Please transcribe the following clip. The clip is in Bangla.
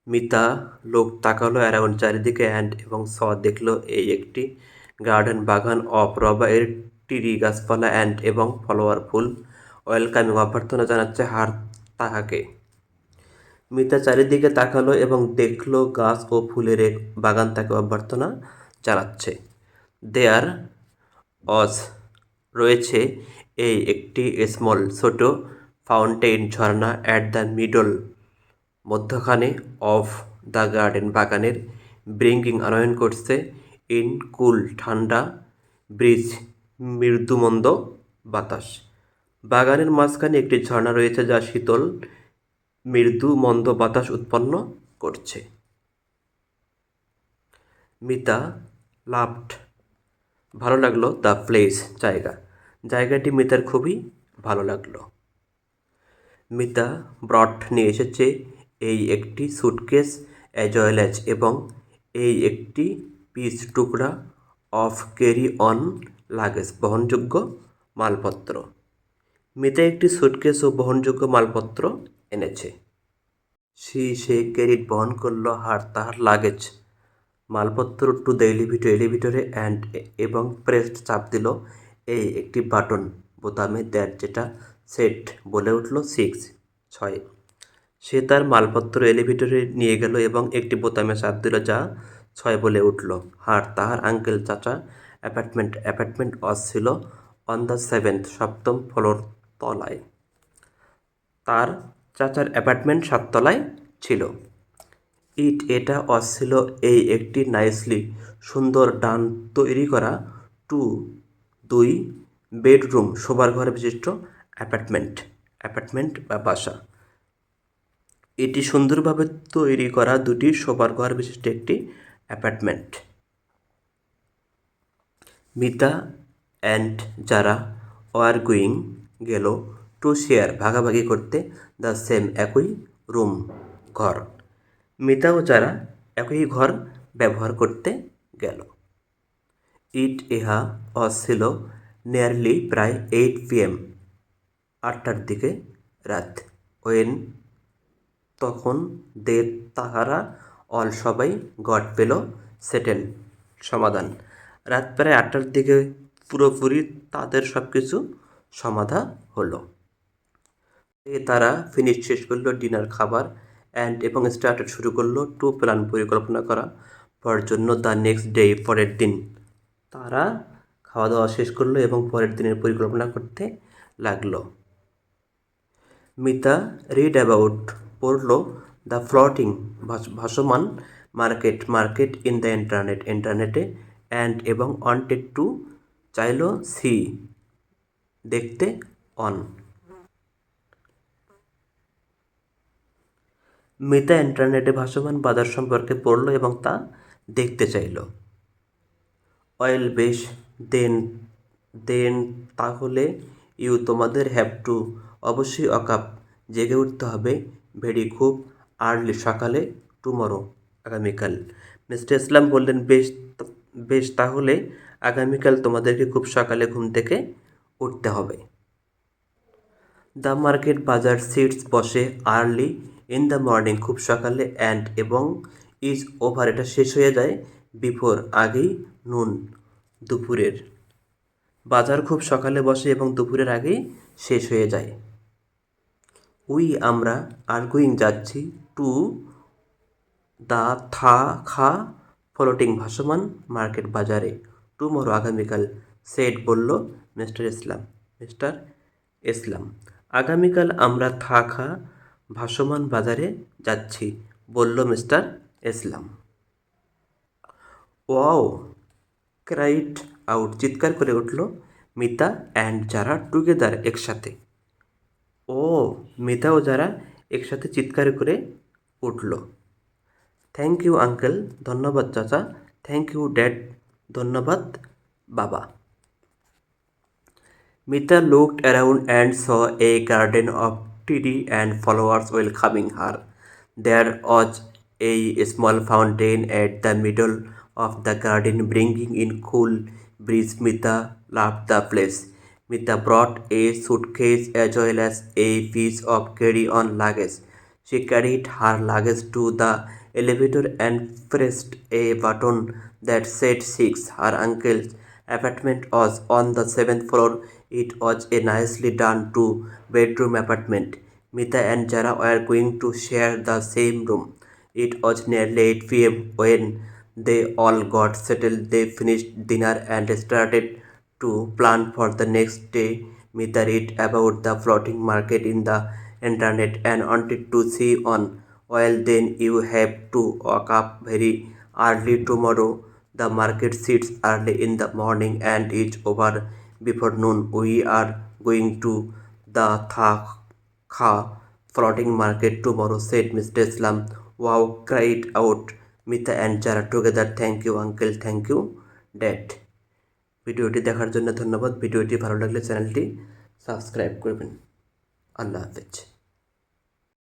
মিতা লোক তাকালো অ্যারাউন্ড চারিদিকে এবং দেখলো এই একটি গার্ডেন বাগান অফ রবারের টিরি গাছপালা এবং ফলোয়ার ফুল ওয়েলকামিং অভ্যর্থনা জানাচ্ছে হার তাহাকে। মিতা চারিদিকে তাকালো এবং দেখলো গাছ ও ফুলের এক বাগান তাকে অভ্যর্থনা জানাচ্ছে। দেয়ার অজ রয়েছে এই একটি স্মল ছোট fountain Jharna at the middle মধ্যখানে অফ দ্য গার্ডেন বাগানের, ব্রিঙ্গিং আনয়ন করছে ইন কুল ঠান্ডা ব্রিজ মৃদুমন্দ বাতাস। বাগানের মাঝখানে একটি ঝর্ণা রয়েছে যা শীতল মৃদু মন্দ বাতাস উৎপন্ন করছে। মিতা লাভড ভালো লাগলো দ্য প্লেস জায়গাটি মিতার খুবই ভালো লাগলো। মিতা ব্রট নিয়ে এসেছে এই একটি সুটকেস অ্যাজ এবং এই একটি পিস টুকরা অফ ক্যারি অন লাগেজ বহনযোগ্য মালপত্র। মিতা একটি সুটকেস ও বহনযোগ্য মালপত্র এনেছে। সে ক্যারিড বহন করলো তাহার লাগেজ মালপত্র টু দ্য এলিভেটরে এবং প্রেসড চাপ দিল এই একটি বাটন বোতামে যেটা সেট বলে উঠল 6। সে তার মালপত্র এলিভেটরে নিয়ে গেল এবং একটি বোতামে চাপ দিল যা 6 বলে উঠল। তাহার আঙ্কেল চাচা অ্যাপার্টমেন্ট ছিল অন দ্য 7th সপ্তম ফ্লোর তলায়। তার চাচার অ্যাপার্টমেন্ট 7 তলায় ছিল। এটা ছিল এই একটি নাইসলি সুন্দর ডান তৈরি করা 2 বেডরুম শোবার ঘর বিশিষ্ট অ্যাপার্টমেন্ট বা বাসা। এটি সুন্দরভাবে তৈরি করা 2টি শোবার ঘর বিশিষ্ট একটি অ্যাপার্টমেন্ট। মিতা অ্যান্ড যারা ওয়ার গোয়িং গেল টু শেয়ার ভাগাভাগি করতে দ্য সেম একই রুম ঘর। মিতা ও যারা একই ঘর ব্যবহার করতে গেল। ইহা ছিল নিয়ারলি প্রায় 8 PM 8টার দিকে রাত। ওয়েন তখন তাহারা অল সবাই গট পেল সেটেল সমাধান। রাত প্রায় 8টার দিকে পুরোপুরি তাদের সব কিছু সমাধা হলো। তারা শেষ করলো ডিনার খাবার এবং স্টার্টেড শুরু করলো টু প্ল্যান পরিকল্পনা করা পর জন্য দ্য নেক্সট ডে পরের দিন। তারা খাওয়া দাওয়া শেষ করলো এবং পরের দিনের পরিকল্পনা করতে লাগলো। মিতা রিড অ্যাবাউট পড়ল দ্য ফ্লোটিং ভাসমান মার্কেট ইন দ্য ইন্টারনেটে এবং ওয়ান্টেড টু চাইল সি দেখতে অন। মিতা ইন্টারনেটে ভাসমান বাজার সম্পর্কে পড়ল এবং তা দেখতে চাইল। ওয়েল বেশ, দেন তাহলে তোমাদের হ্যাভ টু অবশ্যই অকাপ জেগে উঠতে হবে ভেরি খুব আর্লি সকালে টুমরো আগামীকাল। মিস্টার ইসলাম বললেন, বেশ তাহলে আগামীকাল তোমাদেরকে খুব সকালে ঘুম থেকে উঠতে হবে। দ্য মার্কেট বাজার সিটস বসে আর্লি ইন দ্য মর্নিং খুব সকালে এবং ইজ ওভার এটা শেষ হয়ে যায় বিফোর আগেই নুন দুপুরের। বাজার খুব সকালে বসে এবং দুপুরের আগেই শেষ হয়ে যায়। আমরা আর গোয়িং যাচ্ছি টু দ্য ফ্লোটিং ভাসমান মার্কেট বাজারে টুমরো আগামীকাল সেট বলল মিস্টার ইসলাম। আগামীকাল আমরা ভাসমান বাজারে যাচ্ছি বলল মিস্টার ইসলাম। ওয়াও ক্রাইড আউট চিৎকার করে উঠল মিতা অ্যান্ড যারা টুগেদার একসাথে। মিতা ও যারা একসাথে চিৎকার করে উঠল। থ্যাংক ইউ আঙ্কেল ধন্যবাদ চাচা। থ্যাংক ইউ ড্যাড ধন্যবাদ বাবা। Mita looked around and saw a garden of tea and flowers welcoming her. There was a small fountain at the middle of the garden bringing in cool breeze. Mita loved the place. Mita brought a suitcase as well as a piece of carry-on luggage. She carried her luggage to the elevator and pressed a button that said 6. Her uncle's apartment was on the 7th floor. It was a nicely done two-bedroom apartment. Mita and Jara were going to share the same room. It was nearly 8 p.m. when they all got settled. They finished dinner and started to plan for the next day. Mita read about the floating market in the internet and wanted to see on. Well, then you have to wake up very early tomorrow. The market sits early in the morning and is over before noon. We are going to the Kha floating market tomorrow, said Mr. Islam. Wow, cried out Mita and Jara together. Thank you, uncle. Thank you, dad. ভিডিওটি দেখার জন্য ধন্যবাদ। ভিডিওটি ভালো লাগলে চ্যানেলটি সাবস্ক্রাইব করবেন। আল্লাহ হাফেজ।